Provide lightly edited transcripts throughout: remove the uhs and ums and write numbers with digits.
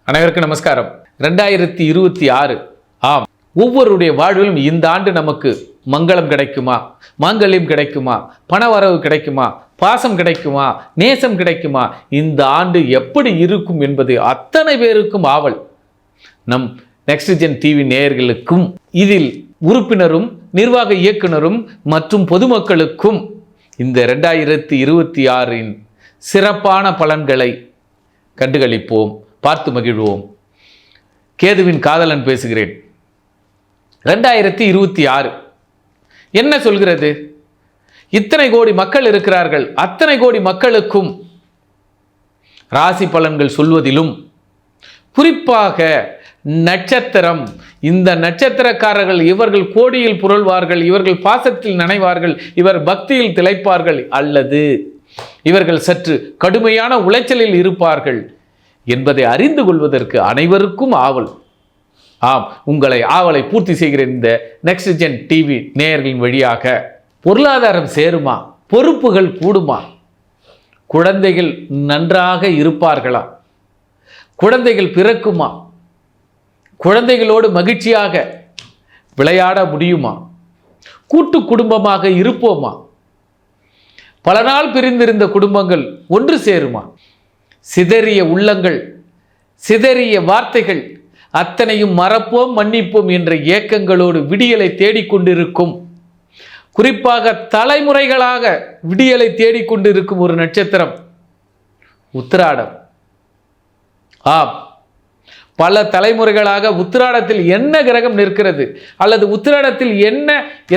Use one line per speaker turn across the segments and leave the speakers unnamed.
அனைவருக்கும் நமஸ்காரம். 2026 ஆம், ஒவ்வொருடைய வாழ்விலும் இந்த ஆண்டு நமக்கு மங்களம் கிடைக்குமா, மாங்கல்யம் கிடைக்குமா, பணவரவு கிடைக்குமா, பாசம் கிடைக்குமா, நேசம் கிடைக்குமா, இந்த ஆண்டு எப்படி இருக்கும் என்பது அத்தனை பேருக்கும் ஆவல். நம் நெக்ஸ்ட் ஜென் டிவி நேயர்களுக்கும் இதில் உறுப்பினரும் நிர்வாக இயக்குனரும் மற்றும் பொதுமக்களுக்கும் இந்த 2026 சிறப்பான பலன்களை கண்டுகளிப்போம், பார்த்து மகிழ்வோம். கேதுவின் காதலன் பேசுகிறேன். 2026 என்ன சொல்கிறது? இத்தனை கோடி மக்கள் இருக்கிறார்கள். அத்தனை கோடி மக்களுக்கும் ராசி பலன்கள் சொல்வதிலும் குறிப்பாக நட்சத்திரம், இந்த நட்சத்திரக்காரர்கள் இவர்கள் கோடியில் புரள்வார்கள், இவர்கள் பாசத்தில் நனைவார்கள், இவர் பக்தியில் திளைப்பார்கள், அல்லது இவர்கள் சற்று கடுமையான உளைச்சலில் இருப்பார்கள் என்பதை அறிந்து கொள்வதற்கு அனைவருக்கும் ஆவல். ஆம், உங்களை ஆவலை பூர்த்தி செய்கிற இந்த நெக்ஸ்ட் ஜென் டிவி நேயர்களின் வழியாக பொருளாதாரம் சேருமா, பொறுப்புகள் கூடுமா, குழந்தைகள் நன்றாக இருப்பார்களா, குழந்தைகள் பிறக்குமா, குழந்தைகளோடு மகிழ்ச்சியாக விளையாட முடியுமா, கூட்டு குடும்பமாக இருப்போமா, பல நாள் பிரிந்திருந்த குடும்பங்கள் ஒன்று சேருமா, சிதறிய உள்ளங்கள், சிதறிய வார்த்தைகள் அத்தனையும் மறப்போம் மன்னிப்போம் என்ற ஏக்கங்களோடு விடியலை தேடிக்கொண்டிருக்கும், குறிப்பாக தலைமுறைகளாக விடியலை தேடிக்கொண்டிருக்கும் ஒரு நட்சத்திரம் உத்திராடம். ஆம், பல தலைமுறைகளாக உத்திராடத்தில் என்ன கிரகம் நிற்கிறது, அல்லது உத்திராடத்தில்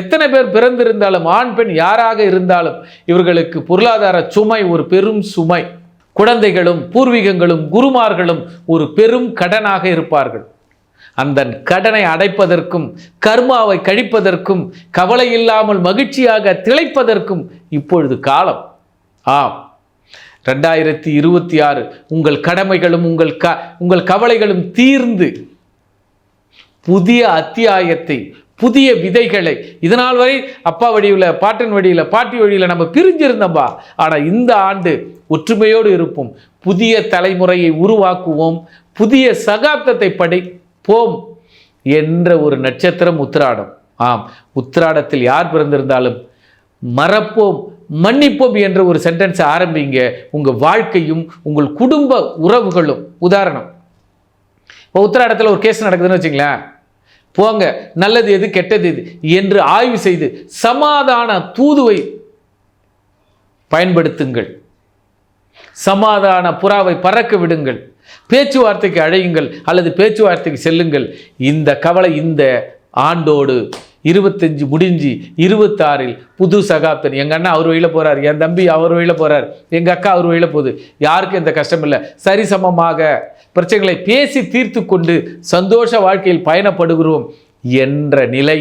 எத்தனை பேர் பிறந்திருந்தாலும், ஆண் பெண் யாராக இருந்தாலும் இவர்களுக்கு பொருளாதார சுமை ஒரு பெரும் சுமை. குழந்தைகளும் பூர்வீகங்களும் குருமார்களும் ஒரு பெரும் கடனாக இருப்பார்கள். அந்த கடனை அடைப்பதற்கும், கர்மாவை கழிப்பதற்கும், கவலை இல்லாமல் மகிழ்ச்சியாக திளைப்பதற்கும் இப்பொழுது காலம். ஆம், 2026 உங்கள் கடமைகளும் உங்கள் கவலைகளும் தீர்ந்து புதிய அத்தியாயத்தை, புதிய விதைகளை, இதனால் வரை அப்பா வழியில், பாட்டின் வழியில், பாட்டி வழியில் நம்ம பிரிஞ்சிருந்தோம்பா, ஆனால் இந்த ஆண்டு ஒற்றுமையோடு இருப்போம், புதிய தலைமுறையை உருவாக்குவோம், புதிய சகாப்தத்தை படைப்போம் என்ற ஒரு நட்சத்திரம் உத்திராடம். ஆம், உத்திராடத்தில் யார் பிறந்திருந்தாலும் மறப்போம் மன்னிப்போம் என்ற ஒரு சென்டென்ஸ் ஆரம்பிங்க. உங்கள் வாழ்க்கையும் உங்கள் குடும்ப உறவுகளும். உதாரணம், இப்போ உத்திராடத்தில் ஒரு கேஸ் நடக்குதுன்னு வச்சுங்களேன், போங்க, நல்லது எது கெட்டது எது என்று ஆய்வு செய்து சமாதான தூதுவை பயன்படுத்துங்கள், சமாதான புறாவை பறக்க விடுங்கள், பேச்சுவார்த்தைக்கு அழையுங்கள் அல்லது பேச்சுவார்த்தைக்கு செல்லுங்கள். இந்த கவலை இந்த ஆண்டோடு 25 முடிஞ்சு 26 புது சகாப்தன். எங்கள் அண்ணா அவர் வழியில் போகிறார், என் தம்பி அவர் வழியில் போகிறார், எங்கள் அக்கா அவர் வழியில் போகுது, யாருக்கும் எந்த கஷ்டம் இல்லை, சரிசமமாக பிரச்சனைகளை பேசி தீர்த்து கொண்டு சந்தோஷ வாழ்க்கையில் பயணப்படுகிறோம் என்ற நிலை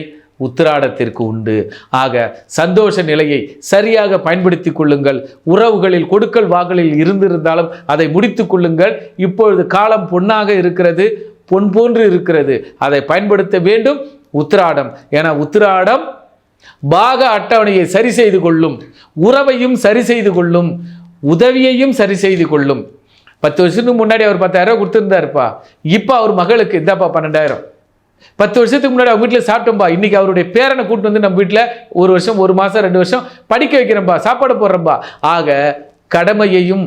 உத்திராடத்திற்கு உண்டு. ஆக சந்தோஷ நிலையை சரியாக பயன்படுத்தி கொள்ளுங்கள். உறவுகளில் கொடுக்கல் வாங்கலில் இருந்திருந்தாலும் அதை முடித்து கொள்ளுங்கள். இப்பொழுது காலம் பொன்னாக இருக்கிறது, பொன் போன்று இருக்கிறது, அதை பயன்படுத்த வேண்டும் உத்திராடம். என உத்திராடம் பாக அட்டவணையை சரி செய்து கொள்ளும், உறவையும் சரி செய்து கொள்ளும், உதவியையும் சரி செய்து கொள்ளும். 10 வருஷத்துக்கு முன்னாடி அவர் 10,000 கொடுத்துருந்தாருப்பா, இப்போ அவர் மகளுக்கு இந்தாப்பா 12,000. 10 வருஷத்துக்கு முன்னாடி அவங்க வீட்டில் சாப்பிட்டோம்பா, இன்னைக்கு அவருடைய பேரனை கூட்டு வந்து நம்ம வீட்டில் 1 வருஷம் 1 மாதம் 2 வருஷம் படிக்க வைக்கிறோம்பா, சாப்பாடு போடுறோம்பா. ஆக கடமையையும்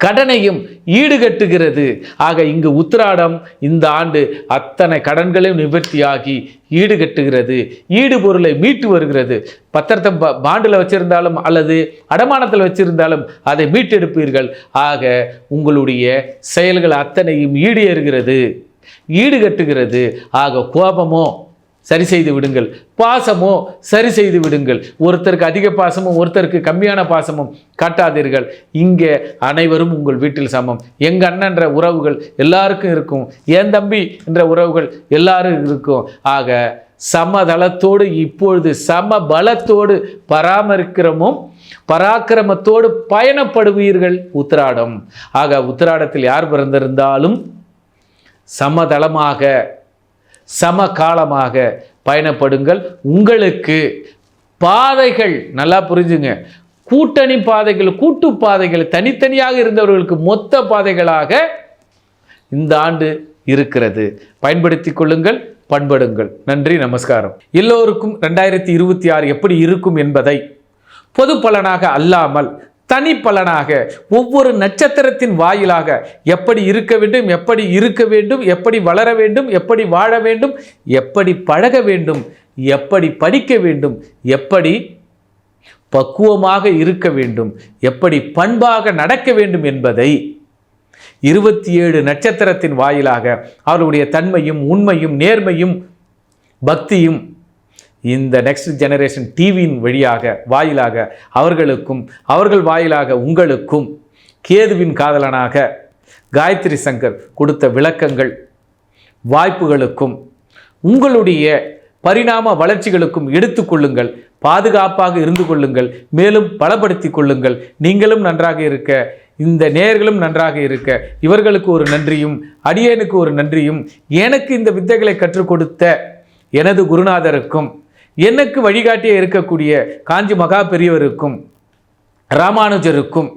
கடனையும் ஈடுகட்டுகிறது. ஆக இங்கு உத்திராடம் இந்த ஆண்டு அத்தனை கடன்களையும் நிவர்த்தியாகி ஈடுகட்டுகிறது, ஈடுபொருளை மீட்டு வருகிறது. பத்திரத்தை பாண்டில் வச்சிருந்தாலும் அல்லது அடமானத்தில் வச்சிருந்தாலும் அதை மீட்டெடுப்பீர்கள். ஆக உங்களுடைய செயல்கள் அத்தனையும் ஈடேறுகிறது, ஈடுகட்டுகிறது. ஆக கோபமோ சரி செய்து விடுங்கள், பாசமோ சரி செய்து விடுங்கள். ஒருத்தருக்கு அதிக பாசமும் ஒருத்தருக்கு கம்மியான பாசமும் காட்டாதீர்கள். இங்கே அனைவரும் உங்கள் வீட்டில் சமம். எங்கள் அண்ணன்ற உறவுகள் எல்லாருக்கும் இருக்கும், என் தம்பி என்ற உறவுகள் எல்லாரும் இருக்கும். ஆக சமதளத்தோடு இப்பொழுது சம பலத்தோடு பராக்கிரமத்தோடு பயணப்படுவீர்கள் உத்திராடம். ஆக உத்திராடத்தில் யார் பிறந்திருந்தாலும் சமதளமாக சமகாலமாக பயணப்படுங்கள். உங்களுக்கு பாதைகள் நல்லா புரிஞ்சுங்க, கூட்டணி பாதைகள், கூட்டு பாதைகள், தனித்தனியாக இருந்தவர்களுக்கு மொத்த பாதைகளாக இந்த ஆண்டு இருக்கிறது. பயன்படுத்தி கொள்ளுங்கள், பண்படுங்கள். நன்றி, நமஸ்காரம். எல்லோருக்கும் 2026 எப்படி இருக்கும் என்பதை பொது பலனாக அல்லாமல் தனி பலனாக ஒவ்வொரு நட்சத்திரத்தின் வாயிலாக எப்படி இருக்க வேண்டும், எப்படி இருக்க வேண்டும், எப்படி வளர வேண்டும், எப்படி வாழ வேண்டும், எப்படி பழக வேண்டும், எப்படி படிக்க வேண்டும், எப்படி பக்குவமாக இருக்க வேண்டும், எப்படி பண்பாக நடக்க வேண்டும் என்பதை 27 நட்சத்திரத்தின் வாயிலாக அவருடைய தன்மையும் உண்மையும் நேர்மையும் பக்தியும் இந்த நெக்ஸ்ட் ஜெனரேஷன் டிவியின் வாயிலாக அவர்களுக்கும் அவர்கள் வாயிலாக உங்களுக்கும் கேதுவின் காதலனாக காயத்ரி சங்கர் கொடுத்த விளக்கங்கள் வாய்ப்புகளுக்கும் உங்களுடைய பரிணாம வளர்ச்சிகளுக்கும் எடுத்துக்கொள்ளுங்கள். பாதுகாப்பாக இருந்து கொள்ளுங்கள், மேலும் பலப்படுத்தி கொள்ளுங்கள். நீங்களும் நன்றாக இருக்க, இந்த நேயர்களும் நன்றாக இருக்க இவர்களுக்கு ஒரு நன்றியும் அடியேனுக்கு ஒரு நன்றியும், எனக்கு இந்த வித்தைகளை கற்றுக் கொடுத்த எனது குருநாதருக்கும் எனக்கு வழிகாட்டியே இருக்கக்கூடிய காஞ்சி மகா பெரியவருக்கும் ராமானுஜருக்கும்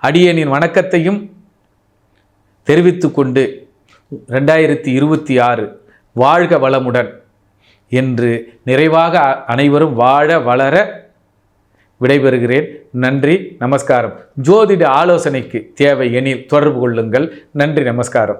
அடியேனின் வணக்கத்தையும் தெரிவித்து கொண்டு 2026 வாழ்க வளமுடன் என்று நிறைவாக அனைவரும் வாழ வளர விடைபெறுகிறேன். நன்றி, நமஸ்காரம். ஜோதிட ஆலோசனைக்கு தேவை எனில் தொடர்பு கொள்ளுங்கள். நன்றி, நமஸ்காரம்.